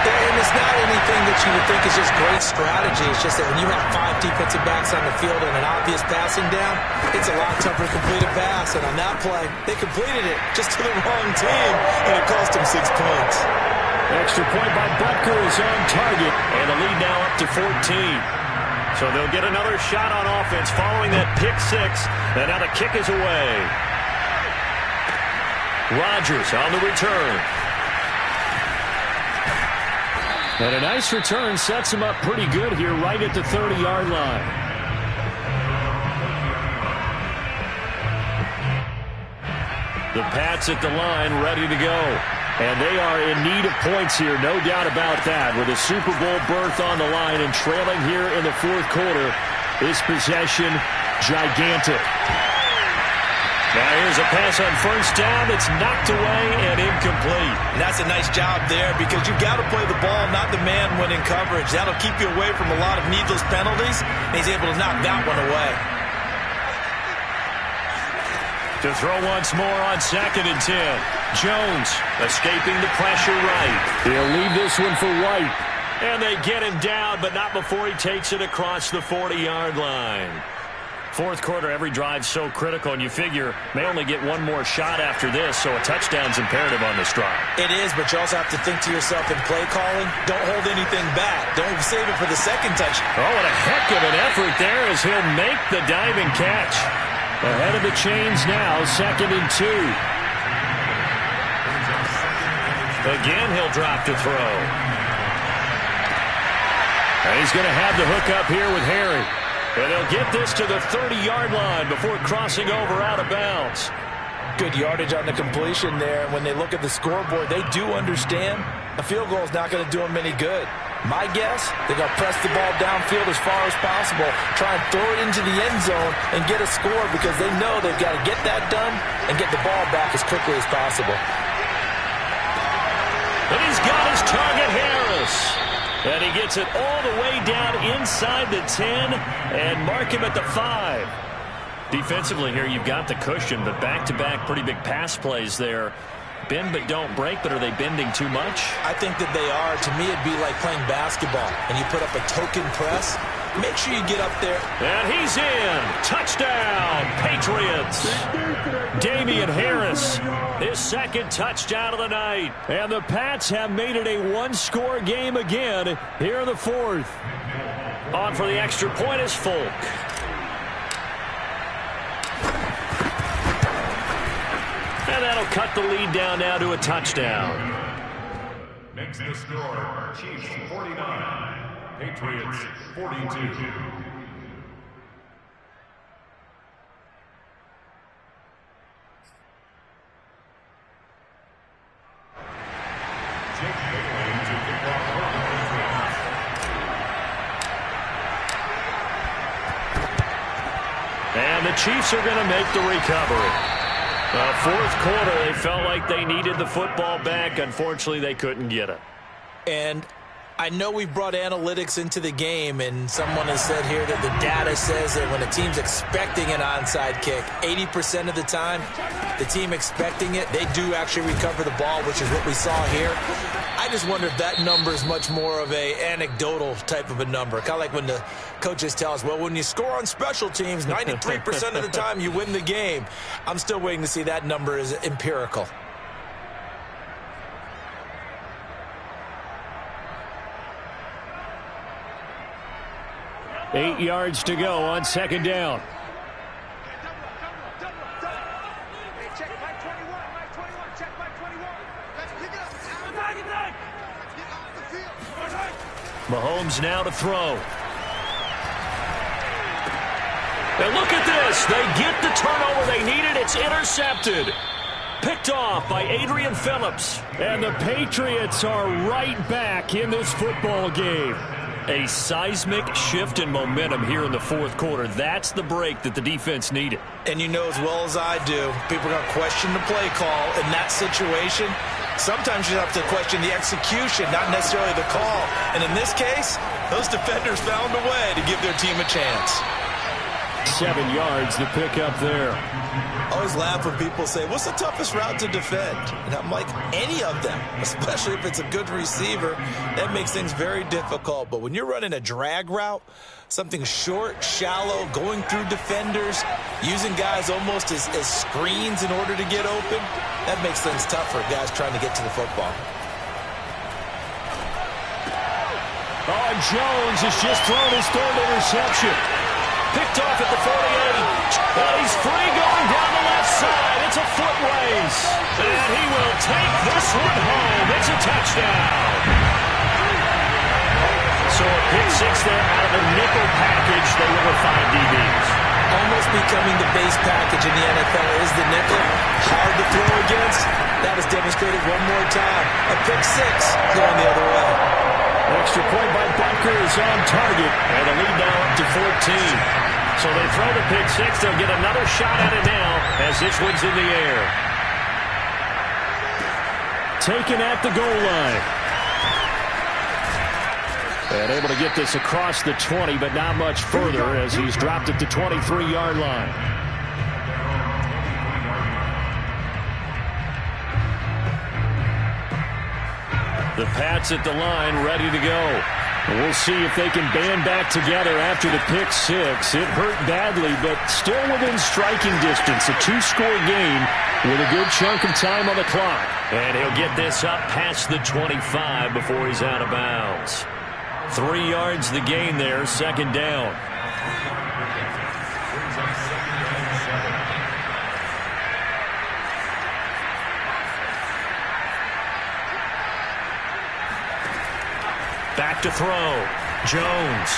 And it's not anything that you would think is just great strategy. It's just that when you have 5 defensive backs on the field and an obvious passing down, it's a lot tougher to complete a pass. And on that play, they completed it just to the wrong team, and it cost them 6 points. Extra point by Butker is on target, and the lead now up to 14. So they'll get another shot on offense following that pick 6, and now the kick is away. Rodgers on the return. And a nice return sets him up pretty good here right at the 30-yard line. The Pats at the line ready to go. And they are in need of points here, no doubt about that. With a Super Bowl berth on the line and trailing here in the fourth quarter, this possession gigantic. Now here's a pass on first down that's knocked away and incomplete. And that's a nice job there because you've got to play the ball, not the man when in coverage. That'll keep you away from a lot of needless penalties, and he's able to knock that one away. To throw once more on 2nd and 10. Jones escaping the pressure right. He'll leave this one for White. And they get him down, but not before he takes it across the 40-yard line. Fourth quarter, every drive's so critical, and you figure may only get one more shot after this, so a touchdown's imperative on this drive. It is, but you also have to think to yourself in play calling, don't hold anything back. Don't save it for the second touchdown. Oh, what a heck of an effort there as he'll make the diving catch. Ahead of the chains now, 2nd and 2. Again, he'll drop to throw. And he's going to have the hook up here with Harry. And they'll get this to the 30-yard line before crossing over out of bounds. Good yardage on the completion there. And when they look at the scoreboard, they do understand a field goal is not going to do them any good. My guess, they're going to press the ball downfield as far as possible, try and throw it into the end zone and get a score because they know they've got to get that done and get the ball back as quickly as possible. And he's got his target, Harris. And he gets it all the way down inside the 10 and mark him at the 5. Defensively here, you've got the cushion, but back-to-back pretty big pass plays there. Bend but don't break, but are they bending too much? I think that they are. To me, it'd be like playing basketball, and you put up a token press. Make sure you get up there. And he's in. Touchdown, Patriots. Damian Harris, his 2nd touchdown of the night. And the Pats have made it a one-score game again here in the 4th. On for the extra point is Folk. And that'll cut the lead down now to a touchdown. Makes the score Chiefs 49, Patriots 42. And the Chiefs are going to make the recovery. Fourth quarter, they felt like they needed the football back. Unfortunately, they couldn't get it. And I know we brought analytics into the game, and someone has said here that the data says that when a team's expecting an onside kick, 80% of the time, the team expecting it, they do actually recover the ball, which is what we saw here. I just wonder if that number is much more of a anecdotal type of a number. Kind of like when the coaches tell us, well, when you score on special teams, 93% of the time you win the game. I'm still waiting to see that number is empirical. Eight yards to go on 2nd down. Mahomes now to throw. And look at this. They get the turnover they needed. It's intercepted. Picked off by Adrian Phillips. And the Patriots are right back in this football game. A seismic shift in momentum here in the fourth quarter. That's the break that the defense needed. And you know as well as I do, people are going to question the play call in that situation. Sometimes you have to question the execution, not necessarily the call. And in this case, those defenders found a way to give their team a chance. 7 yards to pick up there. I always laugh when people say, what's the toughest route to defend? And I'm like, any of them, especially if it's a good receiver. That makes things very difficult. But when you're running a drag route, something short, shallow, going through defenders, using guys almost as screens in order to get open, that makes things tough for guys trying to get to the football. Oh, Jones has just thrown his 3rd interception. Picked off at the 48. And he's free going down the left side. It's a foot race. And he will take this one home. It's a touchdown. So a pick 6 there out of the nickel package. They were with 5 DBs. Almost becoming the base package in the NFL is the nickel. Hard to throw against. That is demonstrated one more time. A pick 6 going the other way. Extra point by Butker is on target. And the lead now up to 14. So they throw the pick 6. They'll get another shot at it now as this one's in the air. Taken at the goal line. And able to get this across the 20, but not much further as he's dropped at the 23-yard line. The Pats at the line, ready to go. We'll see if they can band back together after the pick 6. It hurt badly, but still within striking distance. A 2-score game with a good chunk of time on the clock. And he'll get this up past the 25 before he's out of bounds. 3 yards the gain there, 2nd down. Back to throw. Jones.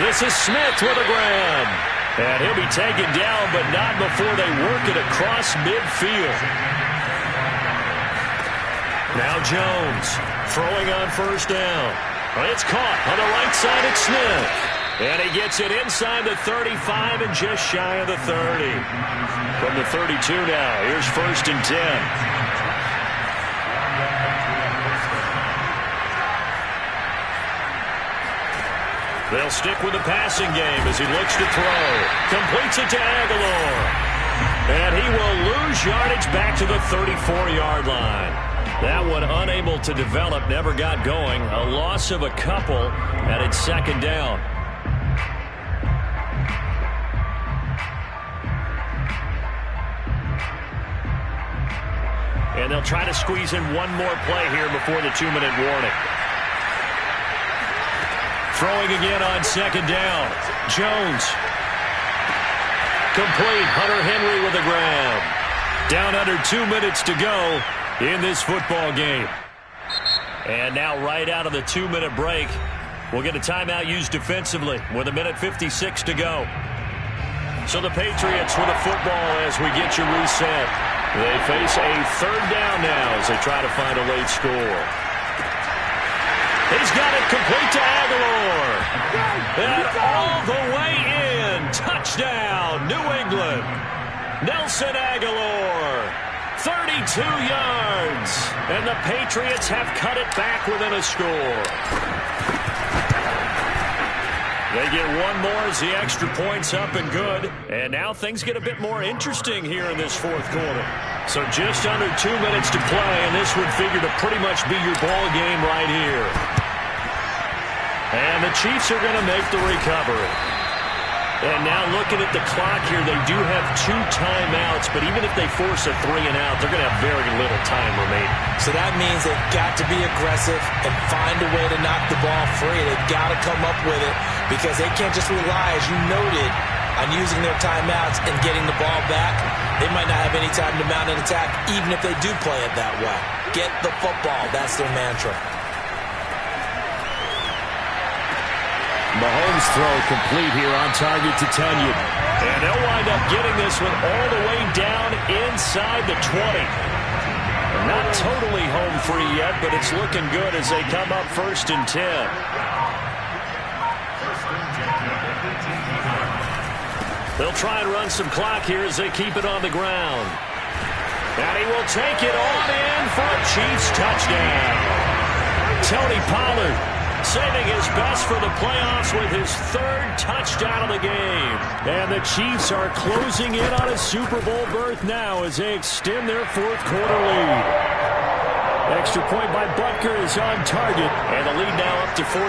This is Smith with a grab. And he'll be taken down, but not before they work it across midfield. Now Jones throwing on 1st down. It's caught on the right side at Smith. And he gets it inside the 35 and just shy of the 30. From the 32 now, here's 1st and 10. They'll stick with the passing game as he looks to throw. Completes it to Aguilar. And he will lose yardage back to the 34-yard line. That one unable to develop, never got going. A loss of a couple, and it's 2nd down. And they'll try to squeeze in one more play here before the 2-minute warning. Throwing again on 2nd down. Jones. Complete. Hunter Henry with a grab. Down under 2 minutes to go in this football game. And now right out of the 2-minute break, we'll get a timeout used defensively with 1:56 to go. So the Patriots with a football as we get you reset. They face a 3rd down now as they try to find a late score. He's got it complete to Aguilar. And all the way in. Touchdown, New England. Nelson Aguilar. 32 yards. And the Patriots have cut it back within a score. They get one more as the extra point's up and good. And now things get a bit more interesting here in this 4th quarter. So just under 2 minutes to play, and this would figure to pretty much be your ball game right here. And the Chiefs are going to make the recovery. And now looking at the clock here, they do have 2 timeouts, but even if they force a 3 and out, they're going to have very little time remaining. So that means they've got to be aggressive and find a way to knock the ball free. They've got to come up with it because they can't just rely, as you noted, on using their timeouts and getting the ball back. They might not have any time to mount an attack, even if they do play it that way. Get the football. That's their mantra. Mahomes throw complete here on target to Tunyon. And they'll wind up getting this one all the way down inside the 20. Not totally home free yet, but it's looking good as they come up 1st and 10. They'll try and run some clock here as they keep it on the ground. And he will take it on in for a Chiefs touchdown. Tony Pollard saving his best for the playoffs with his 3rd touchdown of the game. And the Chiefs are closing in on a Super Bowl berth now as they extend their 4th quarter lead. Extra point by Butker is on target, and the lead now up to 14.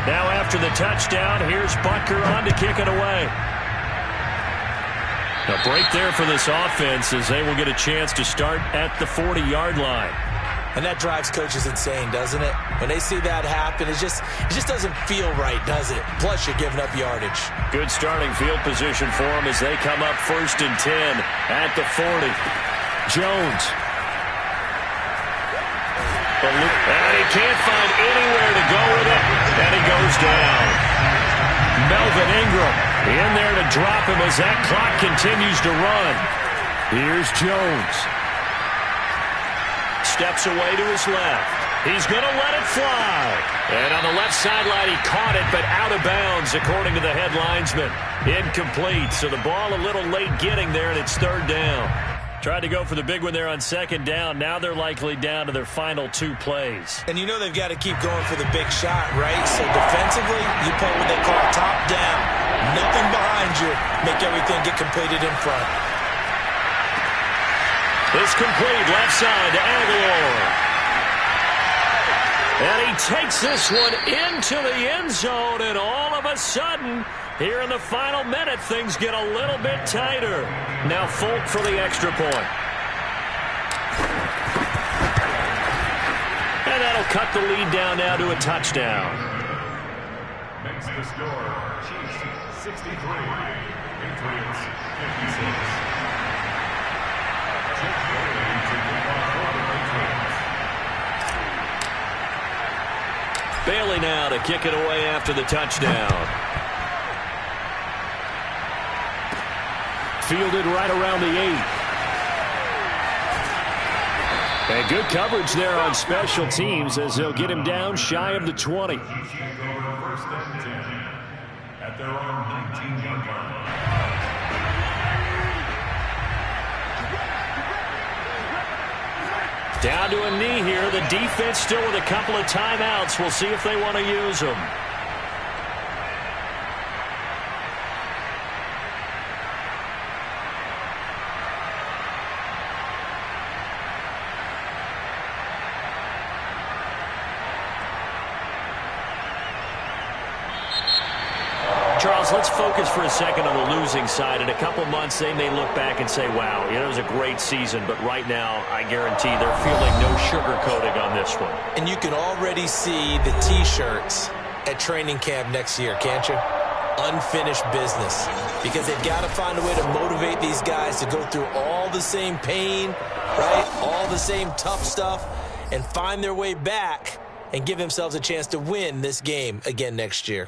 Now after the touchdown, here's Butker on to kick it away. A break there for this offense as they will get a chance to start at the 40-yard line. And that drives coaches insane, doesn't it? When they see that happen, it just doesn't feel right, does it? Plus, you're giving up yardage. Good starting field position for them as they come up 1st and 10 at the 40. Jones. And he can't find anywhere to go with it, and he goes down. Melvin Ingram in there to drop him as that clock continues to run. Here's Jones. Steps away to his left. He's going to let it fly. And on the left sideline, he caught it, but out of bounds, according to the head linesman. Incomplete, so the ball a little late getting there, and it's 3rd down. Tried to go for the big one there on 2nd down. Now they're likely down to their final 2 plays. And you know they've got to keep going for the big shot, right? So defensively, you play what they call top down. Nothing behind you. Make everything get completed in front. It's complete left side to Aguilar. And he takes this one into the end zone, and all of a sudden, here in the final minute, things get a little bit tighter. Now Folk for the extra point. And that'll cut the lead down now to a touchdown. Makes the score Chiefs 63, Patriots 56. Bailey now to kick it away after the touchdown. Fielded right around the 8. And good coverage there on special teams as they'll get him down shy of the 20. First and 10 at their own 19-yard line. Down to a knee here. The defense still with a couple of timeouts. We'll see if they want to use them. Charles, let's focus for a second on the losing side. In a couple months, they may look back and say, wow, it was a great season. But right now, I guarantee they're feeling no sugarcoating on this one. And you can already see the T-shirts at training camp next year, can't you? Unfinished business. Because they've got to find a way to motivate these guys to go through all the same pain, right? All the same tough stuff, and find their way back and give themselves a chance to win this game again next year.